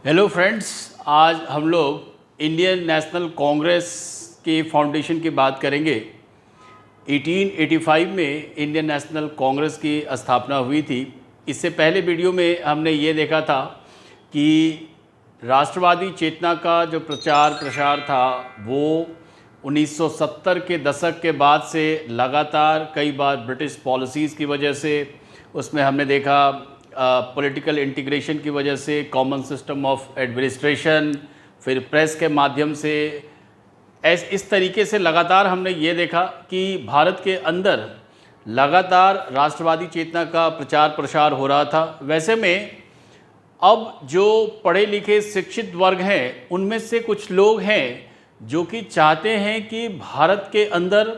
Hello friends, आज हम लोग इंडियन नेशनल कांग्रेस के फाउंडेशन की बात करेंगे। 1885 में इंडियन नेशनल कांग्रेस की स्थापना हुई थी। इससे पहले वीडियो में हमने ये देखा था कि राष्ट्रवादी चेतना का जो प्रचार प्रसार था वो 1970 के दशक के बाद से लगातार कई बार ब्रिटिश पॉलिसीज़ की वजह से उसमें हमने देखा पॉलिटिकल इंटीग्रेशन की वजह से, कॉमन सिस्टम ऑफ एडमिनिस्ट्रेशन, फिर प्रेस के माध्यम से, इस तरीके से लगातार हमने ये देखा कि भारत के अंदर लगातार राष्ट्रवादी चेतना का प्रचार प्रसार हो रहा था। वैसे में अब जो पढ़े लिखे शिक्षित वर्ग हैं उनमें से कुछ लोग हैं जो कि चाहते हैं कि भारत के अंदर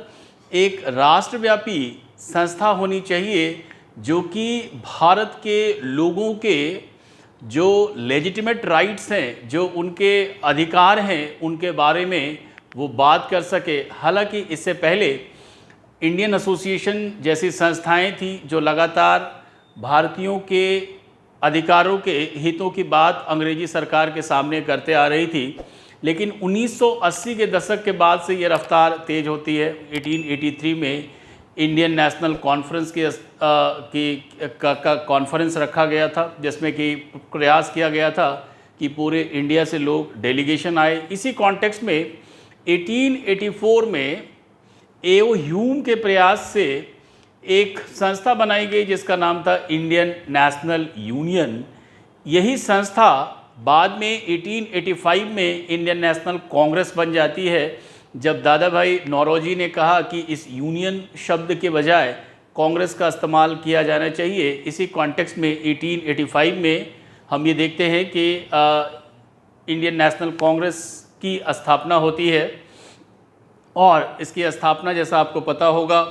एक राष्ट्रव्यापी संस्था होनी चाहिए जो कि भारत के लोगों के जो लेजिटिमेट राइट्स हैं, जो उनके अधिकार हैं, उनके बारे में वो बात कर सके। हालांकि इससे पहले इंडियन एसोसिएशन जैसी संस्थाएं थी जो लगातार भारतीयों के अधिकारों के हितों की बात अंग्रेजी सरकार के सामने करते आ रही थी, लेकिन 1980 के दशक के बाद से ये रफ्तार तेज़ होती है। 1883 में इंडियन नेशनल कॉन्फ्रेंस का कॉन्फ्रेंस रखा गया था, जिसमें कि प्रयास किया गया था कि पूरे इंडिया से लोग डेलीगेशन आए। इसी कॉन्टेक्स्ट में 1884 में एओ ह्यूम के प्रयास से एक संस्था बनाई गई जिसका नाम था इंडियन नेशनल यूनियन। यही संस्था बाद में 1885 में इंडियन नेशनल कांग्रेस बन जाती है, जब दादा भाई नौरोजी ने कहा कि इस यूनियन शब्द के बजाय कांग्रेस का इस्तेमाल किया जाना चाहिए। इसी कॉन्टेक्स्ट में 1885 में हम ये देखते हैं कि इंडियन नेशनल कांग्रेस की स्थापना होती है। और इसकी स्थापना, जैसा आपको पता होगा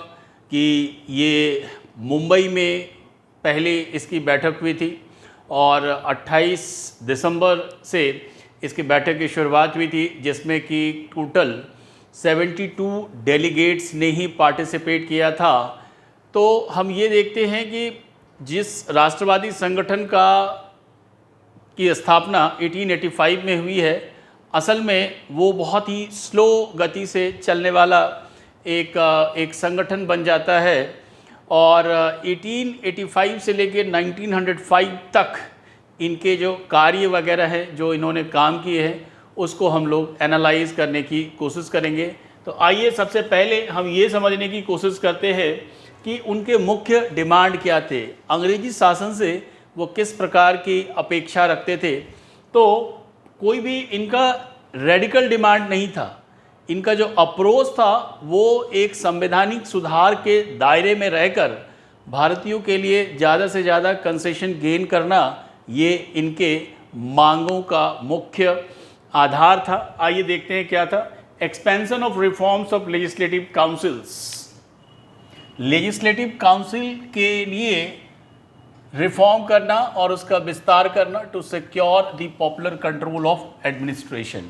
कि ये मुंबई में पहले इसकी बैठक हुई थी और 28 दिसंबर से इसकी बैठक की शुरुआत हुई थी, जिसमें कि टोटल 72 डेलीगेट्स ने ही पार्टिसिपेट किया था। तो हम ये देखते हैं कि जिस राष्ट्रवादी संगठन की स्थापना 1885 में हुई है, असल में वो बहुत ही स्लो गति से चलने वाला एक संगठन बन जाता है। और 1885 से लेकर 1905 तक इनके जो कार्य वगैरह हैं, जो इन्होंने काम किए हैं, उसको हम लोग एनालाइज करने की कोशिश करेंगे। तो आइए सबसे पहले हम ये समझने की कोशिश करते हैं कि उनके मुख्य डिमांड क्या थे, अंग्रेजी शासन से वो किस प्रकार की अपेक्षा रखते थे। तो कोई भी इनका रेडिकल डिमांड नहीं था। इनका जो अप्रोच था वो एक संवैधानिक सुधार के दायरे में रहकर भारतीयों के लिए ज़्यादा से ज़्यादा कंसेशन गेन करना, ये इनके मांगों का मुख्य आधार था। आइए देखते हैं क्या था। Expansion of reforms of legislative councils. Legislative council के लिए रिफॉर्म करना और उसका विस्तार करना to secure the popular control of administration.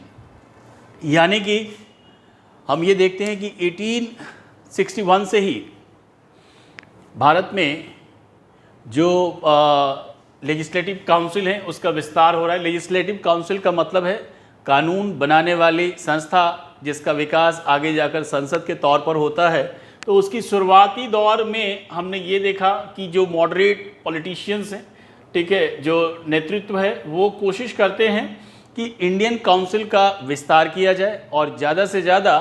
यानी कि हम ये देखते हैं कि 1861 से ही भारत में जो लेजिस्लेटिव काउंसिल है उसका विस्तार हो रहा है। लेजिस्लेटिव काउंसिल का मतलब है कानून बनाने वाली संस्था, जिसका विकास आगे जाकर संसद के तौर पर होता है। तो उसकी शुरुआती दौर में हमने ये देखा कि जो मॉडरेट पॉलिटिशियंस हैं, ठीक है, जो नेतृत्व है, वो कोशिश करते हैं कि इंडियन काउंसिल का विस्तार किया जाए और ज़्यादा से ज़्यादा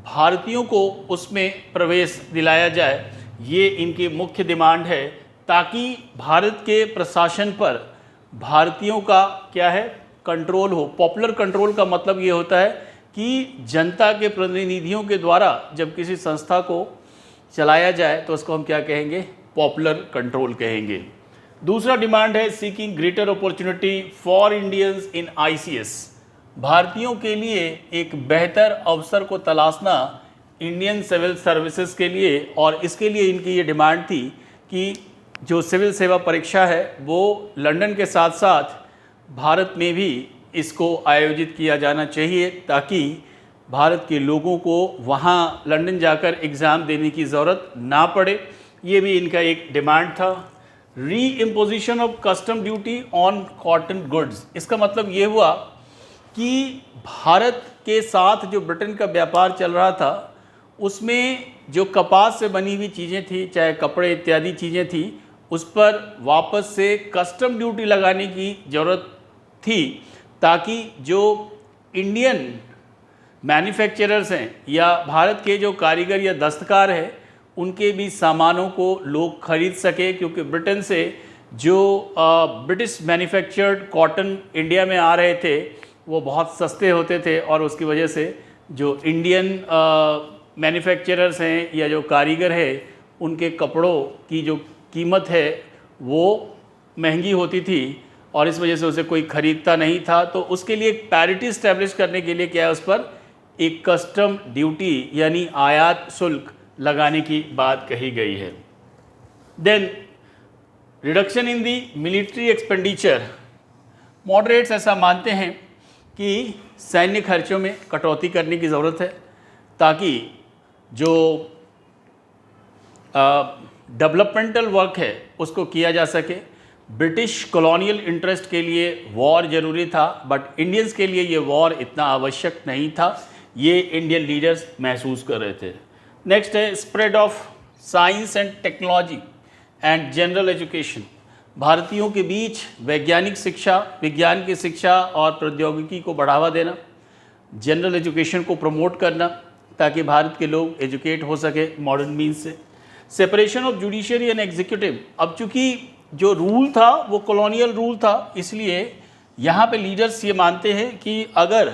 भारतीयों को उसमें प्रवेश दिलाया जाए। ये इनकी मुख्य डिमांड है, ताकि भारत के प्रशासन पर भारतीयों का क्या है, कंट्रोल हो। पॉपुलर कंट्रोल का मतलब ये होता है कि जनता के प्रतिनिधियों के द्वारा जब किसी संस्था को चलाया जाए तो उसको हम क्या कहेंगे, पॉपुलर कंट्रोल कहेंगे। दूसरा डिमांड है seeking greater opportunity for Indians in ICS. भारतीयों के लिए एक बेहतर अवसर को तलाशना इंडियन सिविल सर्विसेज के लिए, और इसके लिए इनकी ये डिमांड थी कि जो सिविल सेवा परीक्षा है वो लंदन के साथ साथ भारत में भी इसको आयोजित किया जाना चाहिए, ताकि भारत के लोगों को वहाँ लंदन जाकर एग्ज़ाम देने की ज़रूरत ना पड़े। ये भी इनका एक डिमांड था। री imposition of custom duty on cotton goods. इसका मतलब ये हुआ कि भारत के साथ जो ब्रिटेन का व्यापार चल रहा था उसमें जो कपास से बनी हुई चीज़ें थी, चाहे कपड़े इत्यादि चीज़ें थी, उस पर वापस से कस्टम ड्यूटी लगाने की ज़रूरत थी, ताकि जो इंडियन मैन्युफैक्चरर्स हैं या भारत के जो कारीगर या दस्तकार हैं उनके भी सामानों को लोग खरीद सके, क्योंकि ब्रिटेन से जो ब्रिटिश मैन्युफैक्चर्ड कॉटन इंडिया में आ रहे थे वो बहुत सस्ते होते थे, और उसकी वजह से जो इंडियन मैन्युफैक्चरर्स हैं या जो कारीगर हैं उनके कपड़ों की जो कीमत है वो महंगी होती थी, और इस वजह से उसे कोई ख़रीदता नहीं था। तो उसके लिए एक पैरिटी इस्टेब्लिश करने के लिए क्या है, उस पर एक कस्टम ड्यूटी यानी आयात शुल्क लगाने की बात कही गई है। Then reduction in the military expenditure. Moderates ऐसा मानते हैं कि सैन्य खर्चों में कटौती करने की ज़रूरत है, ताकि जो डेवलपमेंटल वर्क है उसको किया जा सके। ब्रिटिश कॉलोनियल इंटरेस्ट के लिए वॉर ज़रूरी था, बट इंडियंस के लिए ये वॉर इतना आवश्यक नहीं था, ये इंडियन लीडर्स महसूस कर रहे थे। नेक्स्ट है spread of science and technology and general education. भारतीयों के बीच वैज्ञानिक शिक्षा, विज्ञान की शिक्षा और प्रौद्योगिकी को बढ़ावा देना, जनरल एजुकेशन को प्रमोट करना ताकि भारत के लोग एजुकेट हो सके मॉडर्न मीन्स से। Separation of judiciary and executive. अब चूँकि जो रूल था वो कॉलोनियल रूल था, इसलिए यहाँ पे लीडर्स ये मानते हैं कि अगर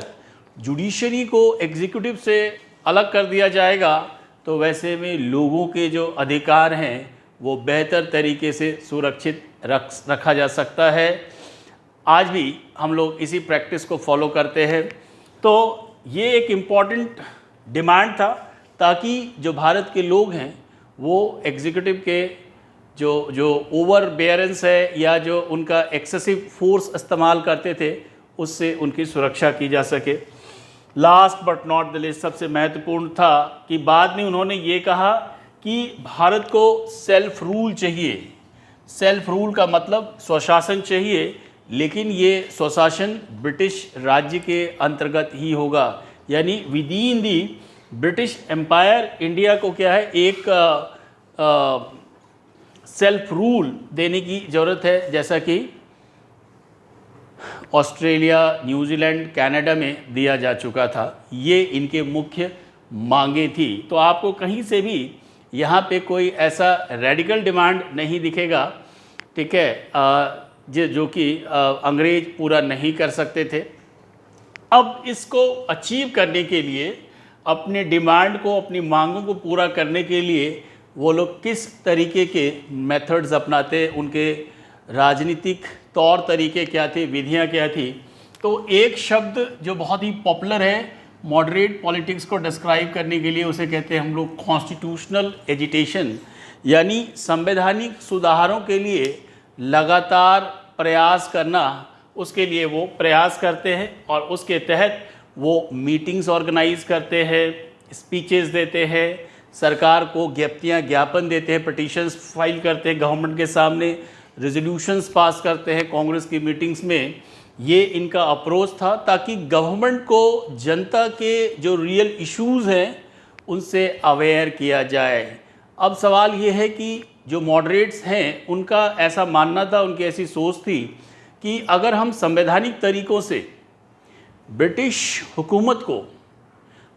जुडिशरी को एग्जीक्यूटिव से अलग कर दिया जाएगा तो वैसे में लोगों के जो अधिकार हैं वो बेहतर तरीके से सुरक्षित रखा जा सकता है। आज भी हम लोग इसी प्रैक्टिस को फॉलो करते हैं। तो ये एक इम्पॉर्टेंट डिमांड था, ताकि जो भारत के लोग हैं वो एग्जीक्यूटिव के जो ओवर बेयरेंस है या जो उनका एक्सेसिव फोर्स इस्तेमाल करते थे उससे उनकी सुरक्षा की जा सके। Last but not the least, सबसे महत्वपूर्ण था कि बाद में उन्होंने ये कहा कि भारत को सेल्फ रूल चाहिए। सेल्फ रूल का मतलब स्वशासन चाहिए, लेकिन ये स्वशासन ब्रिटिश राज्य के अंतर्गत ही होगा, यानी within the British empire India को क्या है, एक सेल्फ रूल देने की ज़रूरत है, जैसा कि ऑस्ट्रेलिया, न्यूजीलैंड, कनाडा में दिया जा चुका था। ये इनके मुख्य मांगे थी। तो आपको कहीं से भी यहाँ पे कोई ऐसा रेडिकल डिमांड नहीं दिखेगा, ठीक है, जो कि अंग्रेज पूरा नहीं कर सकते थे। अब इसको अचीव करने के लिए, अपने डिमांड को, अपनी मांगों को पूरा करने के लिए वो लोग किस तरीके के मेथड्स अपनाते, उनके राजनीतिक तौर तरीके क्या थे, विधियाँ क्या थी। तो एक शब्द जो बहुत ही पॉपुलर है मॉडरेट पॉलिटिक्स को डिस्क्राइब करने के लिए, उसे कहते हैं हम लोग कॉन्स्टिट्यूशनल एजिटेशन, यानी संवैधानिक सुधारों के लिए लगातार प्रयास करना। उसके लिए वो प्रयास करते हैं और उसके तहत वो मीटिंग्स ऑर्गेनाइज करते हैं, स्पीचेस देते हैं, सरकार को ज्ञापन देते हैं, पिटीशंस फाइल करते हैं गवर्नमेंट के सामने, रेजोल्यूशंस पास करते हैं कांग्रेस की मीटिंग्स में। ये इनका अप्रोच था, ताकि गवर्नमेंट को जनता के जो रियल इश्यूज़ हैं उनसे अवेयर किया जाए। अब सवाल ये है कि जो मॉडरेट्स हैं उनका ऐसा मानना था, उनकी ऐसी सोच थी कि अगर हम संवैधानिक तरीक़ों से ब्रिटिश हुकूमत को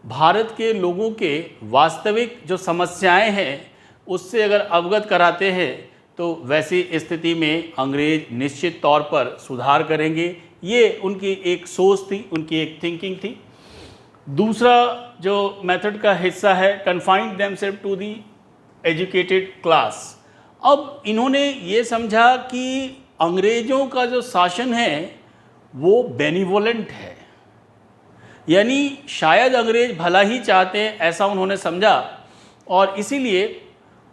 भारत के लोगों के वास्तविक जो समस्याएं हैं उससे अगर अवगत कराते हैं तो वैसी स्थिति में अंग्रेज निश्चित तौर पर सुधार करेंगे। ये उनकी एक सोच थी, उनकी एक थिंकिंग थी। दूसरा जो मेथड का हिस्सा है confined themselves to the educated class. अब इन्होंने ये समझा कि अंग्रेज़ों का जो शासन है वो बेनिवोलेंट है, यानी शायद अंग्रेज भला ही चाहते हैं, ऐसा उन्होंने समझा। और इसीलिए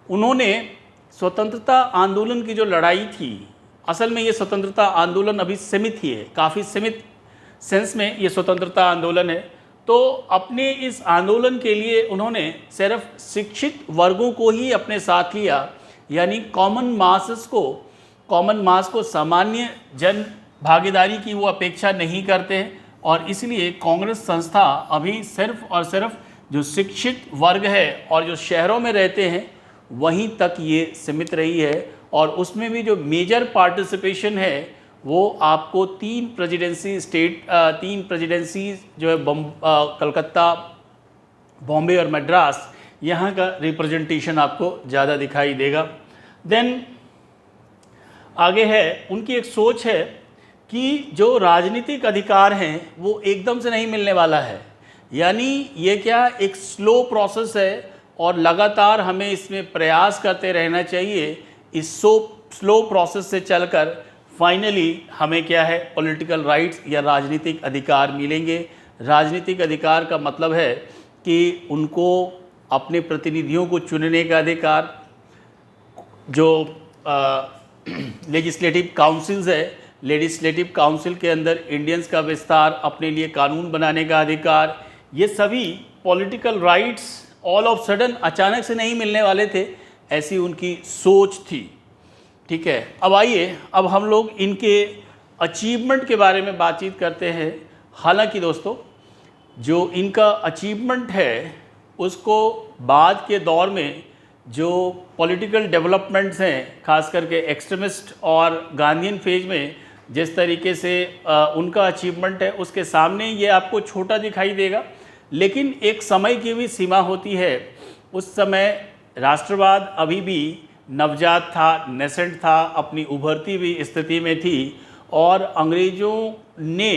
उन्होंने स्वतंत्रता आंदोलन की जो लड़ाई थी, असल में ये स्वतंत्रता आंदोलन अभी सीमित ही है, काफ़ी सीमित सेंस में ये स्वतंत्रता आंदोलन है। तो अपने इस आंदोलन के लिए उन्होंने सिर्फ शिक्षित वर्गों को ही अपने साथ लिया, यानी कॉमन मासेस को कॉमन मास को सामान्य जन भागीदारी की वो अपेक्षा नहीं करते हैं और इसलिए कांग्रेस संस्था अभी सिर्फ और सिर्फ जो शिक्षित वर्ग है और जो शहरों में रहते हैं वहीं तक ये सीमित रही है और उसमें भी जो मेजर पार्टिसिपेशन है वो आपको तीन प्रेसिडेंसी जो है कलकत्ता, बॉम्बे और मद्रास, यहाँ का रिप्रेजेंटेशन आपको ज़्यादा दिखाई देगा। देन आगे है उनकी एक सोच है कि जो राजनीतिक अधिकार हैं वो एकदम से नहीं मिलने वाला है, यानी ये क्या एक स्लो प्रोसेस है और लगातार हमें इसमें प्रयास करते रहना चाहिए। इस स्लो प्रोसेस से चलकर फाइनली हमें क्या है पॉलिटिकल राइट्स या राजनीतिक अधिकार मिलेंगे। राजनीतिक अधिकार का मतलब है कि उनको अपने प्रतिनिधियों को चुनने का अधिकार, जो लेजिस्लेटिव काउंसिल्स है, लेजिस्लेटिव काउंसिल के अंदर इंडियंस का विस्तार, अपने लिए कानून बनाने का अधिकार, ये सभी political rights all of sudden अचानक से नहीं मिलने वाले थे, ऐसी उनकी सोच थी। ठीक है, अब आइए अब हम लोग इनके अचीवमेंट के बारे में बातचीत करते हैं। हालांकि दोस्तों जो इनका अचीवमेंट है उसको बाद के दौर में जो पॉलिटिकल डेवलपमेंट्स हैं, खास करके एक्सट्रीमिस्ट और गांधीयन फेज में जिस तरीके से उनका अचीवमेंट है उसके सामने ये आपको छोटा दिखाई देगा, लेकिन एक समय की भी सीमा होती है। उस समय राष्ट्रवाद अभी भी नवजात था, नेसेंट था, अपनी उभरती हुई स्थिति में थी और अंग्रेज़ों ने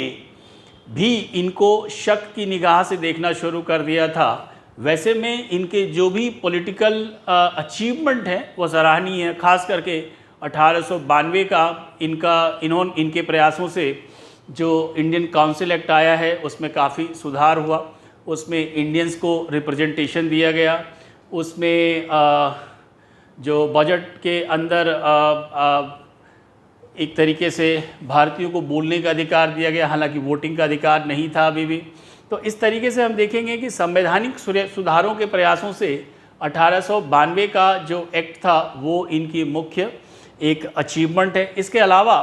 भी इनको शक की निगाह से देखना शुरू कर दिया था। वैसे में इनके जो भी पॉलिटिकल अचीवमेंट हैं वो सराहनीय है। खास करके 1892 का इनके प्रयासों से जो इंडियन काउंसिल एक्ट आया है उसमें काफ़ी सुधार हुआ, उसमें इंडियंस को रिप्रेजेंटेशन दिया गया, उसमें जो बजट के अंदर एक तरीके से भारतीयों को बोलने का अधिकार दिया गया, हालांकि वोटिंग का अधिकार नहीं था अभी भी। तो इस तरीके से हम देखेंगे कि संवैधानिक सुधारों के प्रयासों से 1892 का जो एक्ट था वो इनकी मुख्य एक अचीवमेंट है। इसके अलावा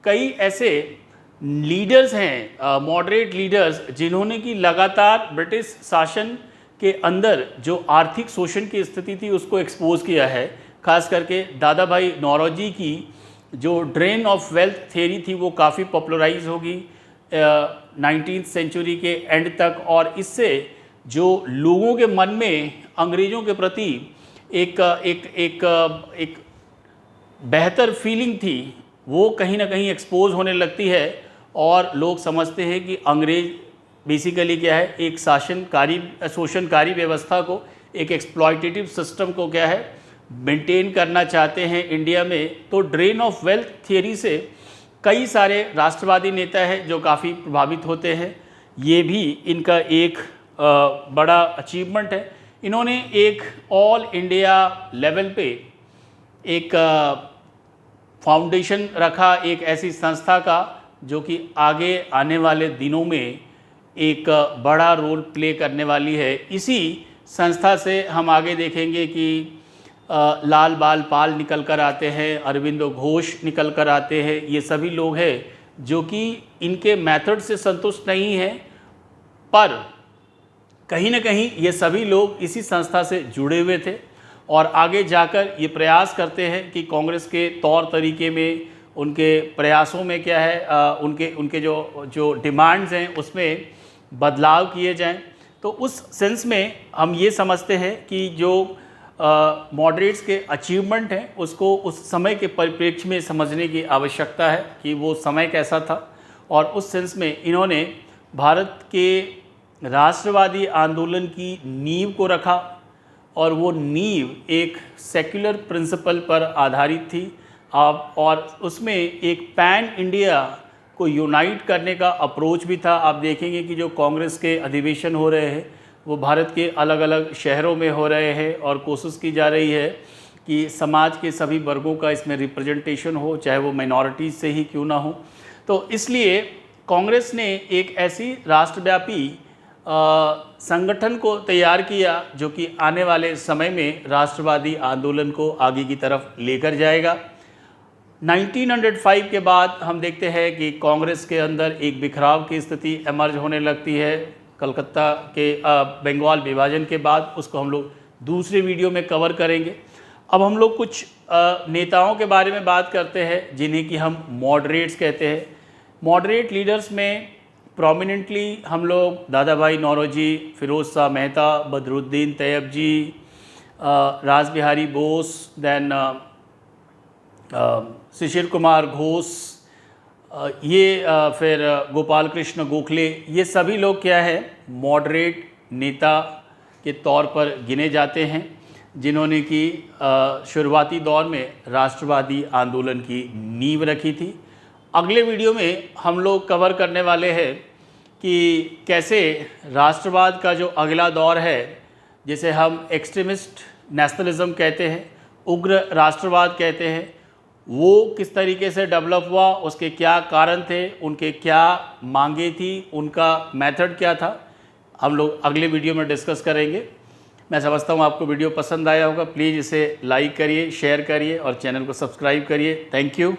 कई ऐसे लीडर्स हैं, मॉडरेट लीडर्स, जिन्होंने कि लगातार ब्रिटिश शासन के अंदर जो आर्थिक शोषण की स्थिति थी उसको एक्सपोज किया है। खास करके दादा भाई नौरोजी की जो ड्रेन ऑफ वेल्थ थ्योरी थी वो काफ़ी पॉपुलराइज होगी 19th सेंचुरी के एंड तक, और इससे जो लोगों के मन में अंग्रेज़ों के प्रति एक बेहतर फीलिंग थी वो कहीं ना कहीं एक्सपोज होने लगती है और लोग समझते हैं कि अंग्रेज़ बेसिकली क्या है, एक शोषणकारी व्यवस्था को, एक एक्सप्लॉयटेटिव सिस्टम को क्या है मेंटेन करना चाहते हैं इंडिया में। तो ड्रेन ऑफ वेल्थ थियरी से कई सारे राष्ट्रवादी नेता हैं जो काफ़ी प्रभावित होते हैं। ये भी इनका एक बड़ा अचीवमेंट है। इन्होंने एक ऑल इंडिया लेवल पे एक फाउंडेशन रखा, एक ऐसी संस्था का जो कि आगे आने वाले दिनों में एक बड़ा रोल प्ले करने वाली है। इसी संस्था से हम आगे देखेंगे कि लाल बाल पाल निकल कर आते हैं, अरविंदो घोष निकल कर आते हैं। ये सभी लोग हैं जो कि इनके मेथड से संतुष्ट नहीं हैं, पर कहीं ना कहीं ये सभी लोग इसी संस्था से जुड़े हुए थे और आगे जाकर ये प्रयास करते हैं कि कांग्रेस के तौर तरीके में, उनके प्रयासों में क्या है, उनके जो डिमांड्स हैं उसमें बदलाव किए जाएं। तो उस सेंस में हम ये समझते हैं कि जो मॉडरेट्स के अचीवमेंट हैं उसको उस समय के परिप्रेक्ष्य में समझने की आवश्यकता है कि वो समय कैसा था, और उस सेंस में इन्होंने भारत के राष्ट्रवादी आंदोलन की नींव को रखा और वो नींव एक सेक्युलर प्रिंसिपल पर आधारित थी। और उसमें एक पैन इंडिया को यूनाइट करने का अप्रोच भी था। आप देखेंगे कि जो कांग्रेस के अधिवेशन हो रहे हैं वो भारत के अलग अलग शहरों में हो रहे हैं और कोशिश की जा रही है कि समाज के सभी वर्गों का इसमें रिप्रेजेंटेशन हो, चाहे वो माइनॉरिटीज़ से ही क्यों ना हो। तो इसलिए कांग्रेस ने एक ऐसी राष्ट्रव्यापी संगठन को तैयार किया जो कि आने वाले समय में राष्ट्रवादी आंदोलन को आगे की तरफ लेकर जाएगा। 1905 के बाद हम देखते हैं कि कांग्रेस के अंदर एक बिखराव की स्थिति इमर्ज होने लगती है कलकत्ता के बंगाल विभाजन के बाद। उसको हम लोग दूसरे वीडियो में कवर करेंगे। अब हम लोग कुछ नेताओं के बारे में बात करते हैं जिन्हें कि हम मॉडरेट्स कहते हैं। मॉडरेट लीडर्स में प्रोमिनेंटली हम लोग दादा भाई नौरोजी, फिरोज शाह मेहता, बदरुद्दीन तैयब जी, रास बिहारी बोस, देन शिशिर कुमार घोष, फिर गोपाल कृष्ण गोखले, ये सभी लोग क्या है मॉडरेट नेता के तौर पर गिने जाते हैं जिन्होंने कि शुरुआती दौर में राष्ट्रवादी आंदोलन की नींव रखी थी। अगले वीडियो में हम लोग कवर करने वाले हैं कि कैसे राष्ट्रवाद का जो अगला दौर है, जिसे हम एक्सट्रीमिस्ट नेशनलिज्म कहते हैं, उग्र राष्ट्रवाद कहते हैं, वो किस तरीके से डेवलप हुआ, उसके क्या कारण थे, उनके क्या मांगे थी, उनका मेथड क्या था, हम लोग अगले वीडियो में डिस्कस करेंगे। मैं समझता हूँ आपको वीडियो पसंद आया होगा। प्लीज़ इसे लाइक करिए, शेयर करिए और चैनल को सब्सक्राइब करिए। Thank you.